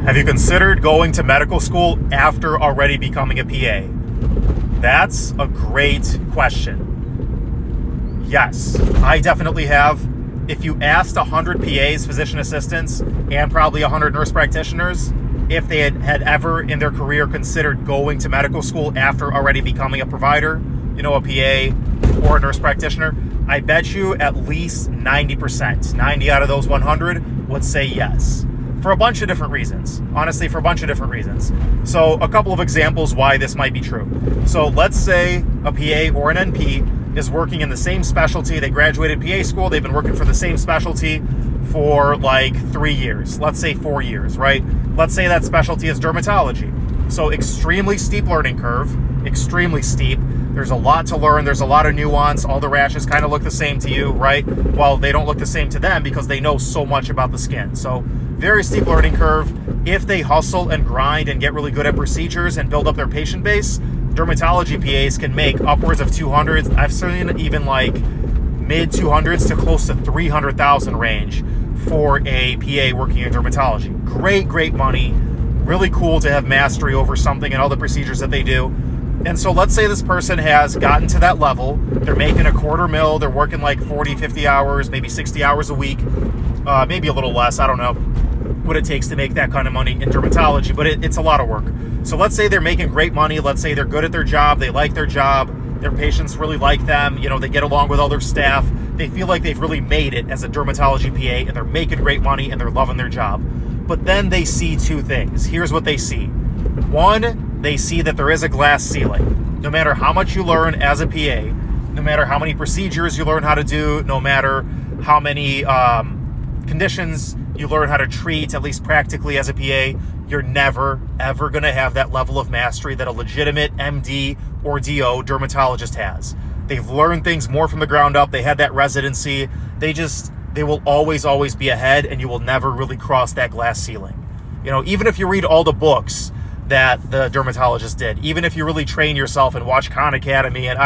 Have you considered going to medical school after already becoming a PA? That's a great question. Yes, I definitely have. If you asked 100 PAs, physician assistants, and probably 100 nurse practitioners, if they had ever in their career considered going to medical school after already becoming a provider, a PA or a nurse practitioner, I bet you at least 90%, 90 out of those 100 would say yes. For a bunch of different reasons. Honestly, for a bunch of different reasons. So a couple of examples why this might be true. So let's say a PA or an NP is working in the same specialty. They graduated PA school. They've been working for the same specialty for like 3 years. Let's say 4 years, right? Let's say that specialty is dermatology. So extremely steep learning curve, extremely steep. There's a lot to learn. There's a lot of nuance. All the rashes kind of look the same to you, right? Well, they don't look the same to them because they know so much about the skin. So very steep learning curve. If they hustle and grind and get really good at procedures and build up their patient base, dermatology PAs can make upwards of 200. I've seen even like mid 200s to close to 300,000 range for a PA working in dermatology. Great money. Really cool to have mastery over something and all the procedures that they do. And so let's say this person has gotten to that level. They're making $250,000. They're working like 40, 50 hours, maybe 60 hours a week, maybe a little less. I don't know what it takes to make that kind of money in dermatology, but it's a lot of work. So let's say they're making great money. Let's say they're good at their job. They like their job. Their patients really like them. They get along with all their staff. They feel like they've really made it as a dermatology PA, and they're making great money and they're loving their job. But then they see two things. Here's what they see. One, they see that there is a glass ceiling. No matter how much you learn as a PA, no matter how many procedures you learn how to do, no matter how many conditions you learn how to treat, at least practically as a PA, you're never, ever going to have that level of mastery that a legitimate MD or DO dermatologist has. They've learned things more from the ground up. They had that residency. They will always be ahead, and you will never really cross that glass ceiling. Even if you read all the books that the dermatologist did, even if you really train yourself and watch Khan Academy and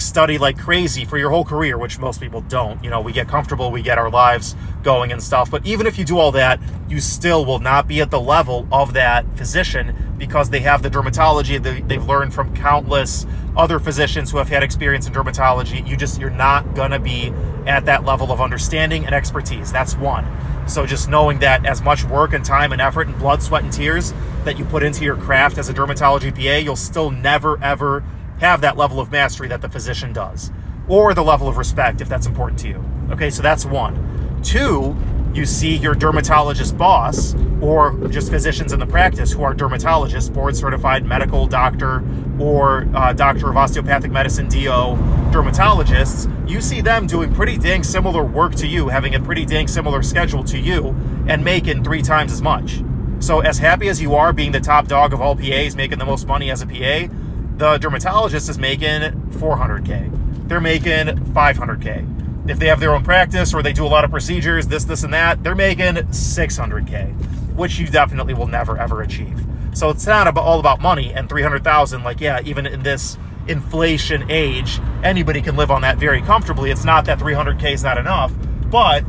study like crazy for your whole career, which most people don't. We get comfortable, we get our lives going and stuff. But even if you do all that, you still will not be at the level of that physician because they have the dermatology. They've learned from countless other physicians who have had experience in dermatology. You're not gonna be at that level of understanding and expertise. That's one. So just knowing that as much work and time and effort and blood, sweat, and tears that you put into your craft as a dermatology PA, you'll still never, ever have that level of mastery that the physician does, or the level of respect if that's important to you. Okay, so that's one. Two, you see your dermatologist boss or just physicians in the practice who are dermatologists, board certified medical doctor or doctor of osteopathic medicine, DO, dermatologists. You see them doing pretty dang similar work to you, having a pretty dang similar schedule to you, and making 3 times as much. So as happy as you are being the top dog of all PAs, making the most money as a PA, the dermatologist is making $400K. They're making $500K. If they have their own practice or they do a lot of procedures, this, and that, they're making $600K, which you definitely will never, ever achieve. So it's not all about money, and 300,000, even in this inflation age, anybody can live on that very comfortably. It's not that 300K is not enough, but,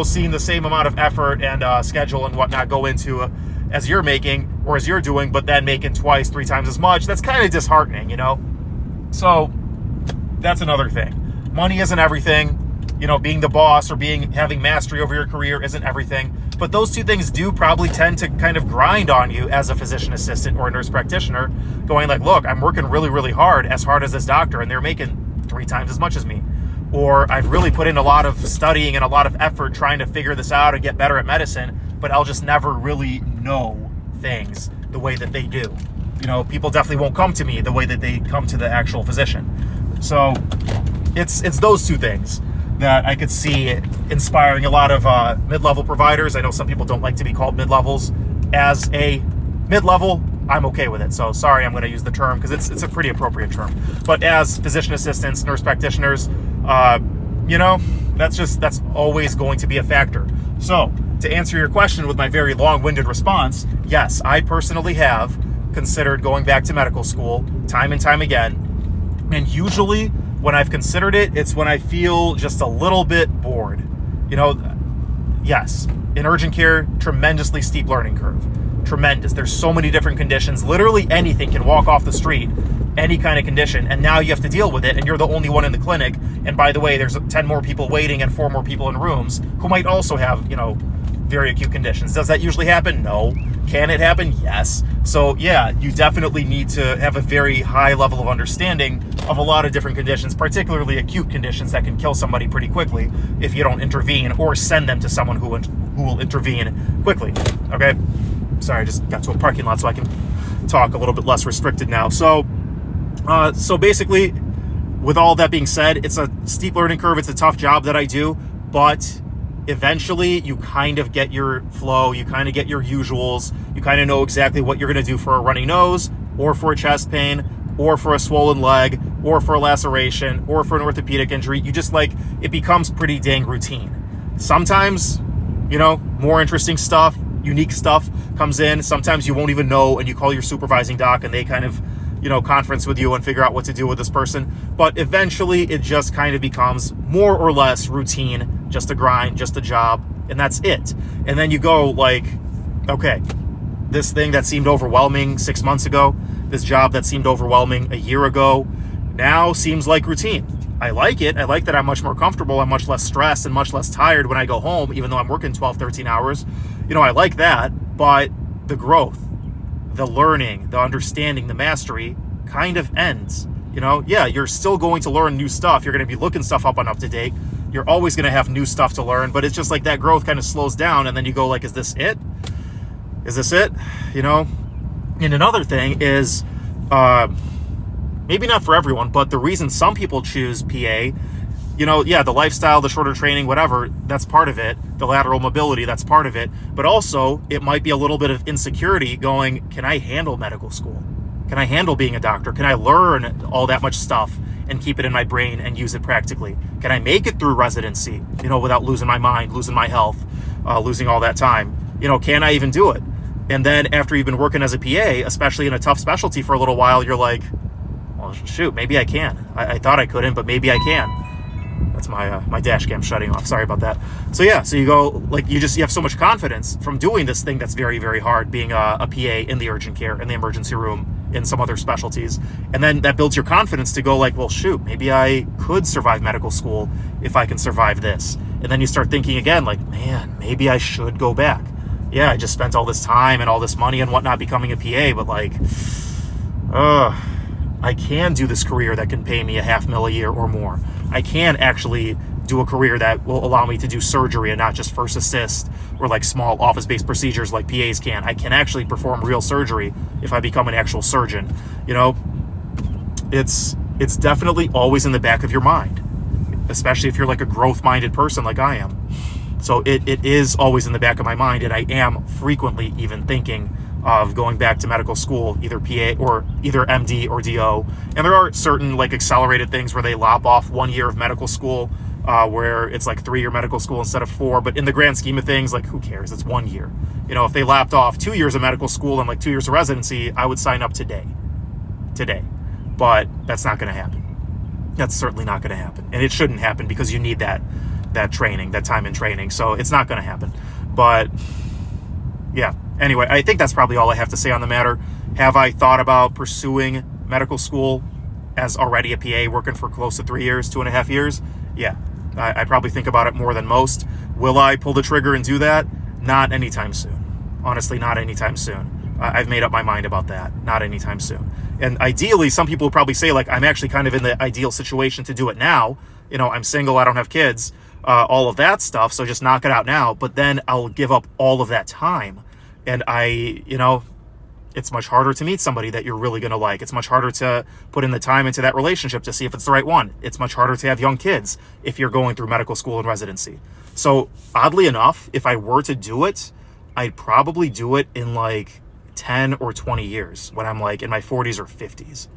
seeing the same amount of effort and schedule and whatnot go into as you're making or as you're doing, but then making 2x, 3 times as much, that's kind of disheartening, So that's another thing. Money isn't everything. Being the boss or having mastery over your career isn't everything. But those two things do probably tend to kind of grind on you as a physician assistant or a nurse practitioner, going like, look, I'm working really, really hard as this doctor, and they're making 3 times as much as me. Or I've really put in a lot of studying and a lot of effort trying to figure this out and get better at medicine, but I'll just never really know things the way that they do. People definitely won't come to me the way that they come to the actual physician. So it's those two things that I could see inspiring a lot of mid-level providers. I know some people don't like to be called mid-levels. As a mid-level, I'm okay with it. So sorry, I'm going to use the term because it's a pretty appropriate term. But as physician assistants, nurse practitioners, that's always going to be a factor. So to answer your question with my very long-winded response, yes, I personally have considered going back to medical school time and time again. And usually when I've considered it, it's when I feel just a little bit bored. Yes, in urgent care, tremendously steep learning curve. Tremendous. There's so many different conditions. Literally anything can walk off the street, any kind of condition, and now you have to deal with it, and you're the only one in the clinic. And by the way, there's 10 more people waiting and 4 more people in rooms who might also have, very acute conditions. Does that usually happen? No. Can it happen? Yes. So yeah, you definitely need to have a very high level of understanding of a lot of different conditions, particularly acute conditions that can kill somebody pretty quickly if you don't intervene or send them to someone who will intervene quickly. Okay? Sorry, I just got to a parking lot so I can talk a little bit less restricted now. So basically, with all that being said, it's a steep learning curve. It's a tough job that I do, but eventually you kind of get your flow, you kind of get your usuals, you kind of know exactly what you're going to do for a runny nose, or for a chest pain, or for a swollen leg, or for a laceration, or for an orthopedic injury. You just it becomes pretty dang routine. Sometimes, more interesting stuff, unique stuff comes in. Sometimes you won't even know, and you call your supervising doc and they kind of, conference with you and figure out what to do with this person. But eventually it just kind of becomes more or less routine, just a grind, just a job, and that's it. And then you go okay, this thing that seemed overwhelming 6 months ago, this job that seemed overwhelming a year ago, now seems like routine. I like it. I like that I'm much more comfortable. I'm much less stressed and much less tired when I go home, even though I'm working 12, 13 hours. I like that, but the growth, the learning, the understanding, the mastery kind of ends. Yeah, you're still going to learn new stuff. You're going to be looking stuff up on UpToDate. You're always going to have new stuff to learn, but it's just that growth kind of slows down, and then you go is this it? Is this it? And another thing is, maybe not for everyone, but the reason some people choose PA, the lifestyle, the shorter training, whatever, that's part of it. The lateral mobility, that's part of it. But also, it might be a little bit of insecurity going, can I handle medical school? Can I handle being a doctor? Can I learn all that much stuff and keep it in my brain and use it practically? Can I make it through residency, without losing my mind, losing my health, losing all that time? Can I even do it? And then after you've been working as a PA, especially in a tough specialty for a little while, you're like, well, shoot, maybe I can. I thought I couldn't, but maybe I can. That's my dash cam shutting off. Sorry about that. So yeah, so you go, you have so much confidence from doing this thing that's very, very hard, being a PA in the urgent care, in the emergency room, in some other specialties. And then that builds your confidence to go well, shoot, maybe I could survive medical school if I can survive this. And then you start thinking again, man, maybe I should go back. Yeah, I just spent all this time and all this money and whatnot becoming a PA, but I can do this career that can pay me $500,000 a year or more. I can actually do a career that will allow me to do surgery and not just first assist or small office-based procedures like PAs can. I can actually perform real surgery if I become an actual surgeon. It's definitely always in the back of your mind, especially if you're a growth-minded person like I am. So it is always in the back of my mind, and I am frequently even thinking of going back to medical school, either PA or either MD or DO. And there are certain accelerated things where they lop off 1 year of medical school, where it's 3-year medical school instead of 4. But in the grand scheme of things, who cares? It's 1 year. If they lapped off 2 years of medical school and 2 years of residency, I would sign up today. But that's not going to happen. That's certainly not going to happen. And it shouldn't happen because you need that training, that time in training. So it's not going to happen. But yeah. Anyway, I think that's probably all I have to say on the matter. Have I thought about pursuing medical school as already a PA working for close to 3 years, 2.5 years? Yeah, I probably think about it more than most. Will I pull the trigger and do that? Not anytime soon. Honestly, not anytime soon. I've made up my mind about that. Not anytime soon. And ideally, some people would probably say, I'm actually kind of in the ideal situation to do it now. I'm single, I don't have kids, all of that stuff, so just knock it out now. But then I'll give up all of that time. And it's much harder to meet somebody that you're really going to like. It's much harder to put in the time into that relationship to see if it's the right one. It's much harder to have young kids if you're going through medical school and residency. So oddly enough, if I were to do it, I'd probably do it in 10 or 20 years when I'm in my 40s or 50s.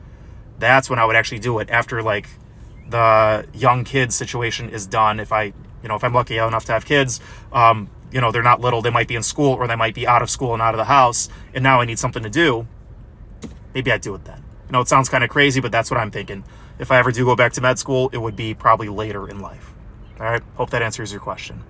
That's when I would actually do it, after the young kids situation is done. If I'm lucky enough to have kids, they're not little, they might be in school or they might be out of school and out of the house, and now I need something to do, maybe I'd do it then. It sounds kind of crazy, but that's what I'm thinking. If I ever do go back to med school, it would be probably later in life. All right, hope that answers your question.